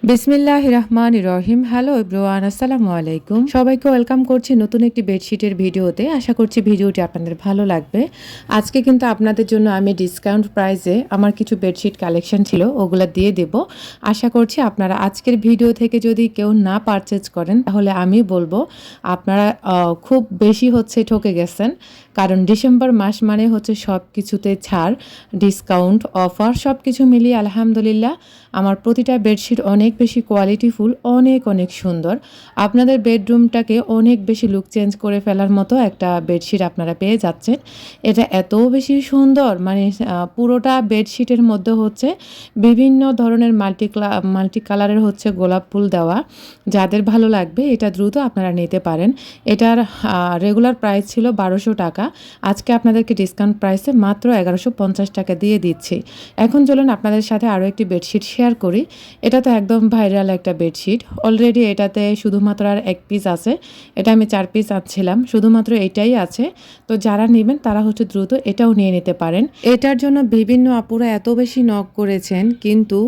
বিসমিল্লাহির রহমানির রহিম। Hello everyone, আসসালামু আলাইকুম। সবাইকে ওয়েলকাম করছি নতুন একটি বেডশিটের ভিডিওতে। আশা করছি ভিডিওটি আপনাদের ভালো লাগবে। আজকে কিন্তু আপনাদের জন্য আমি ডিসকাউন্ট প্রাইসে আমার কিছু বেডশিট কালেকশন ছিল, ওগুলো দিয়ে দেব। আশা করছি আপনারা আজকের ভিডিও থেকে যদি কেউ না পারচেজ করেন তাহলে আমি বলবো আপনারা খুব বেশি ঠকে গেছেন। কারণ ডিসেম্বর মাস মানে সব কিছুতে ছাড়, ডিসকাউন্ট, অফার সব কিছু মিলিয়ে আলহামদুলিল্লাহ আমার প্রতিটা বেডশিট অনেক বেশি কোয়ালিটিফুল, অনেক অনেক সুন্দর। আপনাদের বেডরুমটাকে অনেক বেশি লুক চেঞ্জ করে ফেলার মতো একটা বেডশিট আপনারা পেয়ে যাচ্ছেন। এটা এত বেশি সুন্দর, মানে পুরোটা বেডশিটের মধ্যে বিভিন্ন ধরনের মাল্টি কালারের গোলাপ ফুল দেওয়া। যাদের ভালো লাগবে এটা দ্রুত আপনারা নিতে পারেন। এটার রেগুলার প্রাইস ছিল 1200 টাকা, আজকে আপনাদেরকে ডিসকাউন্ট প্রাইসে মাত্র 1150 টাকা দিয়ে দিচ্ছি। এখন চলুন আপনাদের সাথে আরও একটি বেডশিট শেয়ার করি। এটা তো একদম ভাইরাল একটা বেডশিট। অলরেডি এটাতে শুধুমাত্র আর এক পিস আছে, এটা আমি 4 পিস আনছিলাম, শুধুমাত্র এটাই আছে। তো যারা নেবেন তারা দ্রুত এটাও নিয়ে নিতে পারেন। এটার জন্য বিভিন্ন আপুরা এত বেশি নক করেছেন, কিন্তু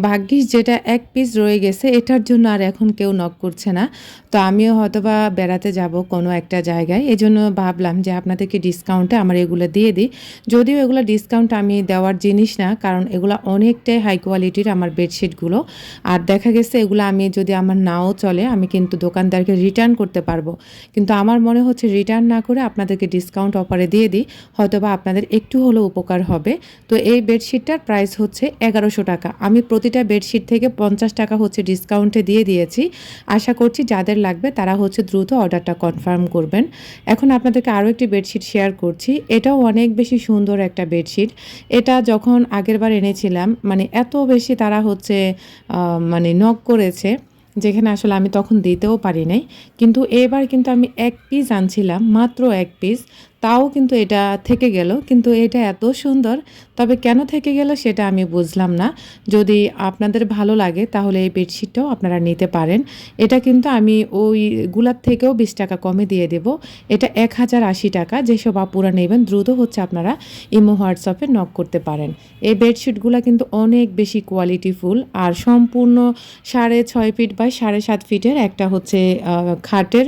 ভাগ্যিস যেটা এক পিস রয়ে গেছে, এটার জন্য আর এখন কেউ নক করছে না। তো আমিও হয়তোবা বেড়াতে যাব কোনো একটা জায়গায়, এজন্য ভাবলাম যে আপনাদেরকে ডিসকাউন্টে আমার এগুলো দিয়ে দিই। যদিও এগুলো ডিসকাউন্ট আমি দেওয়ার জিনিস না, কারণ এগুলো অনেকটাই হাই কোয়ালিটির আমার বেডশিটগুলো। আর দেখা গেছে এগুলো আমি যদি আমার নাও চলে আমি কিন্তু দোকানদারকে রিটার্ন করতে পারবো, কিন্তু আমার মনে হচ্ছে রিটার্ন না করে আপনাদেরকে ডিসকাউন্ট অফারে দিয়ে দিই, হয়তোবা আপনাদের একটু হলেও উপকার হবে। তো এই বেডশিটটার প্রাইস 1100 টাকা। আমি প্রতিটা বেডশিট থেকে 50 টাকা ডিসকাউন্টে দিয়ে দিয়েছি। আশা করছি যাদের লাগবে তারা দ্রুত অর্ডারটা কনফার্ম করবেন। এখন আপনাদেরকে আরও একটি বেডশিট শেয়ার করছি। এটাও অনেক বেশি সুন্দর একটা বেডশিট। এটা যখন আগেরবার এনেছিলাম, মানে এত বেশি তারা মানে নক করেছে, যেখানে আসলে আমি তখন দিতেও পারি নাই। কিন্তু এবার কিন্তু আমি এক পিস আনছিলাম, মাত্র এক পিস, তাও কিন্তু এটা থেকে গেল। কিন্তু এটা এত সুন্দর, তবে কেন থেকে গেল সেটা আমি বুঝলাম না। যদি আপনাদের ভালো লাগে তাহলে এই বেডশিটটাও আপনারা নিতে পারেন। এটা কিন্তু আমি ওইগুলার থেকেও 20 টাকা কমে দিয়ে দেব। এটা 1080 টাকা। যেসব আপুরা নেবেন দ্রুত আপনারা ইমো হোয়াটসঅ্যাপে নক করতে পারেন। এই বেডশিটগুলো কিন্তু অনেক বেশি কোয়ালিটিফুল, আর সম্পূর্ণ 6.5 ফিট বাই 7.5 ফিটের একটা খাটের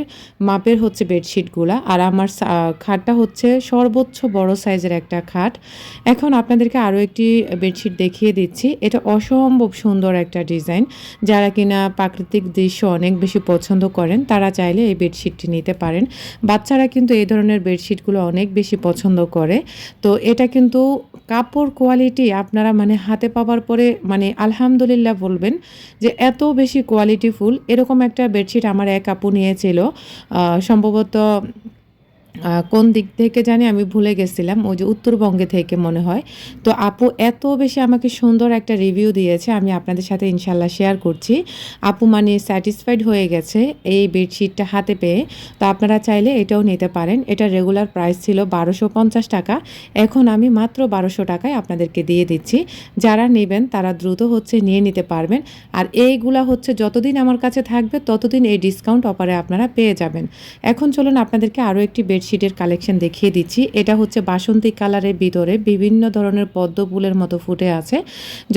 মাপের বেডশিটগুলা। আর আমার খাটটা সর্বোচ্চ বড় সাইজের একটা খাট। এখন আপনাদেরকে আরও একটি বেডশিট দেখিয়ে দিচ্ছি। এটা অসম্ভব সুন্দর একটা ডিজাইন। যারা কিনা প্রাকৃতিক দৃশ্য অনেক বেশি পছন্দ করেন তারা চাইলে এই বেডশিটটি নিতে পারেন। বাচ্চারা কিন্তু এই ধরনের বেডশিটগুলো অনেক বেশি পছন্দ করে। তো এটা কিন্তু কাপড় কোয়ালিটি আপনারা হাতে পাওয়ার পরে আলহামদুলিল্লাহ বলবেন যে এত বেশি কোয়ালিটিফুল। এরকম একটা বেডশিট আমার এক আপু নিয়েছিল, সম্ভবত কোন দিক থেকে জানি আমি ভুলে গেছিলাম, ওই যে উত্তরবঙ্গে থেকে মনে হয়। তো আপু এত বেশি আমাকে সুন্দর একটা রিভিউ দিয়েছে, আমি আপনাদের সাথে ইনশাল্লাহ শেয়ার করছি। আপু স্যাটিসফাইড হয়ে গেছে এই বেডশিটটা হাতে পেয়ে। তো আপনারা চাইলে এটাও নিতে পারেন। এটা রেগুলার প্রাইস ছিল 1250 টাকা, এখন আমি মাত্র 1200 টাকায় আপনাদেরকে দিয়ে দিচ্ছি। যারা নেবেন তারা দ্রুত নিয়ে নিতে পারবেন। আর এইগুলা যতদিন আমার কাছে থাকবে ততদিন এই ডিসকাউন্ট অফারে আপনারা পেয়ে যাবেন। এখন চলুন আপনাদেরকে আরও একটি বেডশিটের কালেকশন দেখিয়ে দিচ্ছি। এটা বাসন্তী কালারের ভিতরে বিভিন্ন ধরনের পদ্ম ফুলের মতো ফুটে আছে।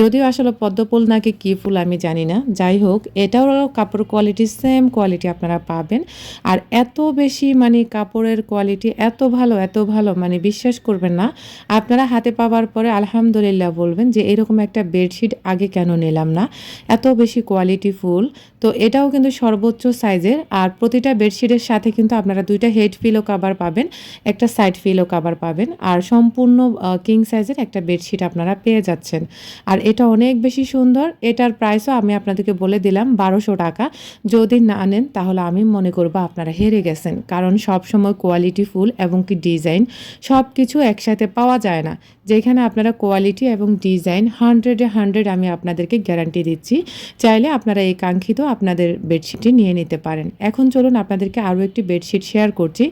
যদিও আসলে পদ্ম ফুল নাকি কী ফুল আমি জানি না, যাই হোক এটাও কাপড় কোয়ালিটি সেম কোয়ালিটি আপনারা পাবেন। আর এত বেশি কাপড়ের কোয়ালিটি এত ভালো বিশ্বাস করবেন না। আপনারা হাতে পাওয়ার পরে আলহামদুলিল্লাহ বলবেন যে এরকম একটা বেডশিট আগে কেন নিলাম না, এত বেশি কোয়ালিটি ফুল। তো এটাও কিন্তু সর্বোচ্চ সাইজের। আর প্রতিটা বেডশিটের সাথে কিন্তু আপনারা দুইটা হেড পিলো কভার পাবেন, একটা সাইড পিলো কভার পাবেন, আর সম্পূর্ণ কিং সাইজের একটা বেডশিট আপনারা পেয়ে যাচ্ছেন। আর এটা অনেক বেশি সুন্দর। এটার প্রাইসও আমি আপনাদেরকে বলে দিলাম 1200 টাকা। যদি না নেন তাহলে আমি মনে করব আপনারা হেরে গেছেন, কারণ সবসময় কোয়ালিটি ফুল এবং কি ডিজাইন সব কিছু একসাথে পাওয়া যায় না। যেখানে আপনারা কোয়ালিটি এবং ডিজাইন 100-এ 100 আমি আপনাদেরকে গ্যারান্টি দিচ্ছি। চাইলে আপনারা এই কাঙ্ক্ষিত আপনাদের বেডশিটটি নিয়ে নিতে পারেন। এখন চলুন আপনাদেরকে আরও একটি বেডশিট শেয়ার করছি।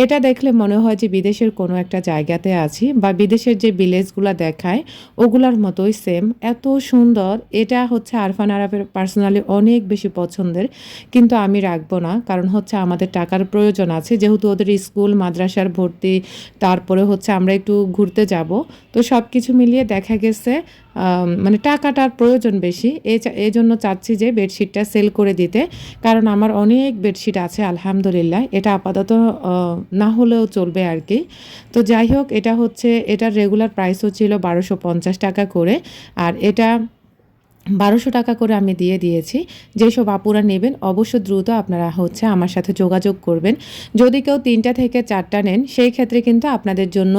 এটা দেখলে মনে হয় যে বিদেশের কোনো একটা জায়গাতে আছি, বা বিদেশের যে ভিলেজগুলো দেখায় ওগুলার মতোই সেম, এত সুন্দর। এটা আরফান আরাফের পার্সোনালি অনেক বেশি পছন্দের, কিন্তু আমি রাখবো না, কারণ আমাদের টাকার প্রয়োজন আছে, যেহেতু ওদের স্কুল মাদ্রাসার ভর্তি, তারপরে আমরা একটু ঘুরতে যাব। তো সব কিছু মিলিয়ে দেখা গেছে মানে টাকাটার প্রয়োজন বেশি, এই জন্য চাচ্ছি যে বেডশিটটা সেল করে দিতে। কারণ আমার অনেক বেডশিট আছে আলহামদুলিল্লাহ, এটা আপাতত না হলেও চলবে আর কি। তো যাই হোক, এটা হচ্ছে, এটার রেগুলার প্রাইসও ছিল 1250 টাকা করে, আর এটা 1200 টাকা করে আমি দিয়ে দিয়েছি। যেসব আপুরা নেবেন অবশ্য দ্রুত আপনারা হচ্ছে আমার সাথে যোগাযোগ করবেন। যদি কেউ 3টা থেকে 4টা নেন সেই ক্ষেত্রে কিন্তু আপনাদের জন্য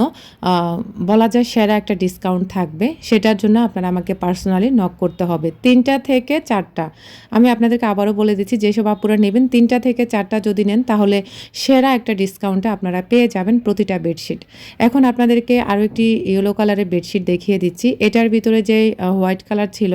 বলা যায় সেরা একটা ডিসকাউন্ট থাকবে। সেটার জন্য আপনারা আমাকে পার্সোনালি নক করতে হবে। 3টা থেকে 4টা, আমি আপনাদেরকে আবারও বলে দিচ্ছি, যেসব আপুরা নেবেন 3টা থেকে 4টা যদি নেন তাহলে সেরা একটা ডিসকাউন্টে আপনারা পেয়ে যাবেন প্রতিটা বেডশিট। এখন আপনাদেরকে আরও একটি ইয়েলো কালারের বেডশিট দেখিয়ে দিচ্ছি। এটার ভিতরে যে হোয়াইট কালার ছিল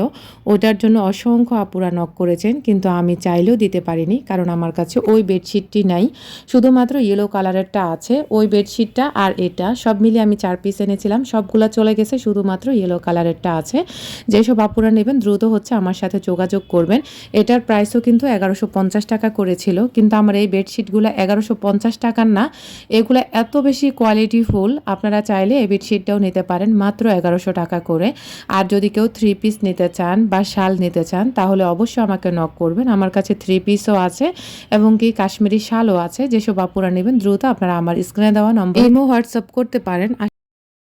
ওটার জন্য অসংখ্য আপুরা নক করেছেন, কিন্তু আমি চাইলেও দিতে পারিনি কারণ আমার কাছে ওই বেডশিটটি নাই, শুধুমাত্র ইয়েলো কালারেরটা আছে। ওই বেডশিটটা আর এটা সব মিলিয়ে আমি 4 পিস এনেছিলাম, সবগুলো চলে গেছে, শুধুমাত্র ইয়েলো কালারেরটা আছে। যেসব আপুরা নেবেন দ্রুত হচ্ছে আমার সাথে যোগাযোগ করবেন। এটার প্রাইসও কিন্তু 1150 টাকা করেছিল, কিন্তু আমার এই বেডশিটগুলো 1150 টাকার না, এগুলো এত বেশি কোয়ালিটিফুল, আপনারা চাইলে এই বেডশিটটাও নিতে পারেন মাত্র 1100 টাকা করে। আর যদি কেউ 3 পিস নিতে চান বা শাল নিতে চান তাহলে অবশ্যই আমাকে নক করবেন। আমার কাছে 3 পিসও আছে এবং কি কাশ্মীরি শালও আছে। যেসব আপুরা নেবেন দ্রুত আপনারা আমার স্ক্রিনে দেওয়া নম্বর ইমো হোয়াটসঅ্যাপ করতে পারেন।